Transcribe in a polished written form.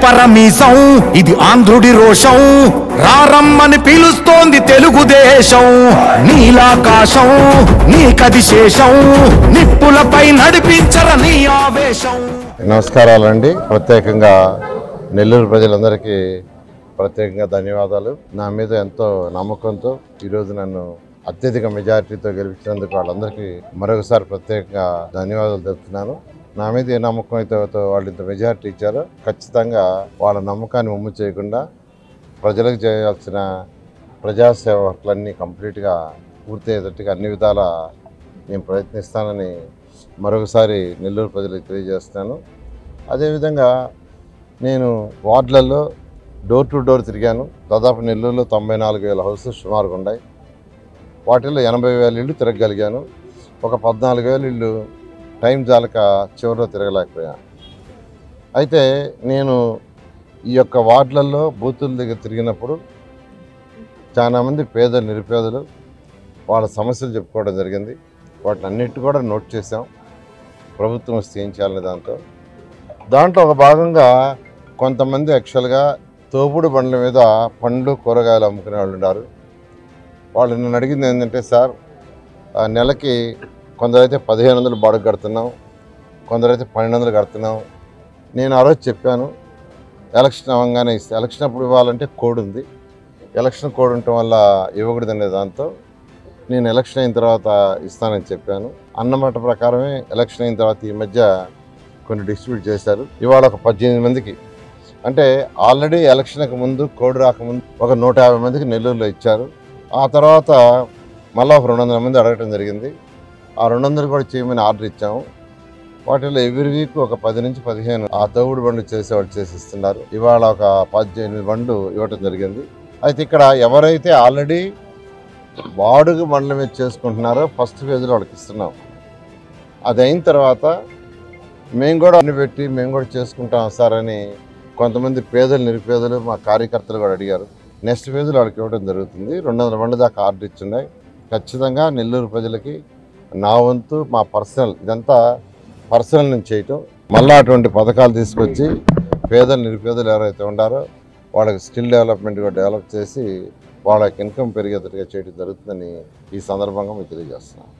పరమీసం ఇది ఆంధ్రుడి రోషం రారమ్మని పిలుస్తోంది తెలుగుదేశం నీలాకాశం నీకది శేషం నిప్పులపై నడిపించర నీ ఆవేశం. నమస్కారాలండి. ప్రత్యేకంగా నెల్లూరు ప్రజలందరికీ ప్రత్యేకంగా ధన్యవాదాలు. నా మీద ఎంతో నమ్మకంతో ఈరోజు నన్ను అత్యధిక మెజారిటీతో గెలిపించినందుకు వాళ్ళందరికీ మరొకసారి ప్రత్యేకంగా ధన్యవాదాలు తెలుపుతున్నాను. నా మీద ఏ నమ్మకం అయితే వాళ్ళు ఇంత మెజారిటీ ఇచ్చారో ఖచ్చితంగా వాళ్ళ నమ్మకాన్ని ఉమ్ము చేయకుండా ప్రజలకు చేయాల్సిన ప్రజాసేవ వర్క్లన్నీ కంప్లీట్గా పూర్తయ్యేటట్టుగా అన్ని విధాల నేను ప్రయత్నిస్తానని మరొకసారి నెల్లూరు ప్రజలకు తెలియజేస్తున్నాను. అదేవిధంగా నేను వార్డులలో డోర్ టు డోర్ తిరిగాను. దాదాపు నెల్లూరులో 94,000 హౌసెస్ సుమారుగా ఉన్నాయి. వాటిల్లో 80,000 ఇళ్ళు తిరగగలిగాను. ఒక 14,000 ఇళ్ళు టైం జాలక చివరిలో తిరగలేకపోయాను. అయితే నేను ఈ యొక్క వార్డులలో బూతుల దగ్గర తిరిగినప్పుడు చాలామంది పేదలు నిరుపేదలు వాళ్ళ సమస్యలు చెప్పుకోవడం జరిగింది. వాటిని అన్నిటి కూడా నోట్ చేసాం. ప్రభుత్వం వస్తే ఏం చేయాలని దాంట్లో ఒక భాగంగా కొంతమంది యాక్చువల్గా తోపుడు బండ్ల మీద పండ్లు కూరగాయలు అమ్ముకునే వాళ్ళు ఉన్నారు. వాళ్ళు నన్ను అడిగింది ఏంటంటే, సార్ నెలకి కొందరైతే 1,500 బాడుగ కడుతున్నాం, కొందరైతే 1,200 కడుతున్నాం. నేను ఆ రోజు చెప్పాను, ఎలక్షన్ అవ్వగానే ఇస్తే ఎలక్షన్ అప్పుడు ఇవ్వాలంటే కోడ్ ఉంది. ఎలక్షన్ కోడ్ ఉండటం వల్ల ఇవ్వకూడదనే దాంతో నేను ఎలక్షన్ అయిన తర్వాత ఇస్తానని చెప్పాను. అన్నమాట ప్రకారమే ఎలక్షన్ అయిన తర్వాత ఈ మధ్య కొన్ని డిస్ట్రిబ్యూట్ చేశారు. ఇవాళ ఒక 18 మందికి, అంటే ఆల్రెడీ ఎలక్షన్కి ముందు కోడ్ రాకముందు ఒక 150 మందికి నెల్లూరులో ఇచ్చారు. ఆ తర్వాత మళ్ళీ ఒక 200 మంది అడగటం జరిగింది. ఆ 200 కూడా చేయమని ఆర్డర్ ఇచ్చాము. వాటిలో ఎవ్రీ వీక్ ఒక 10 నుంచి 15 ఆ తోపుడు బండ్లు చేసేవాళ్ళు చేసి ఇస్తున్నారు. ఇవాళ ఒక 18 బండ్లు ఇవ్వటం జరిగింది. అయితే ఇక్కడ ఎవరైతే ఆల్రెడీ బాడుగు బండ్ల మీద చేసుకుంటున్నారో ఫస్ట్ ఫేజ్లో వాళ్ళకి ఇస్తున్నాం. అది అయిన తర్వాత మేము కూడా అన్ని పెట్టి మేము కూడా చేసుకుంటాం సార్ అని కొంతమంది పేదలు నిరుపేదలు మా కార్యకర్తలు కూడా అడిగారు. నెక్స్ట్ ఫేజ్లో వాళ్ళకి ఇవ్వడం జరుగుతుంది. 200 బండ్ల దాకా ఆర్డర్ ఇచ్చున్నాయి. ఖచ్చితంగా నెల్లూరు ప్రజలకి నా వంతు మా పర్సనల్ ఇదంతా పర్సనల్ నుంచి చేయటం, మళ్ళీ అటువంటి పథకాలు తీసుకొచ్చి పేదలు నిరుపేదలు ఎవరైతే ఉన్నారో వాళ్ళకి స్కిల్ డెవలప్మెంట్ కూడా డెవలప్ చేసి వాళ్ళకి ఇన్కమ్ పెరిగేటట్టుగా చేయడం జరుగుతుందని ఈ సందర్భంగా మీకు తెలియజేస్తున్నాను.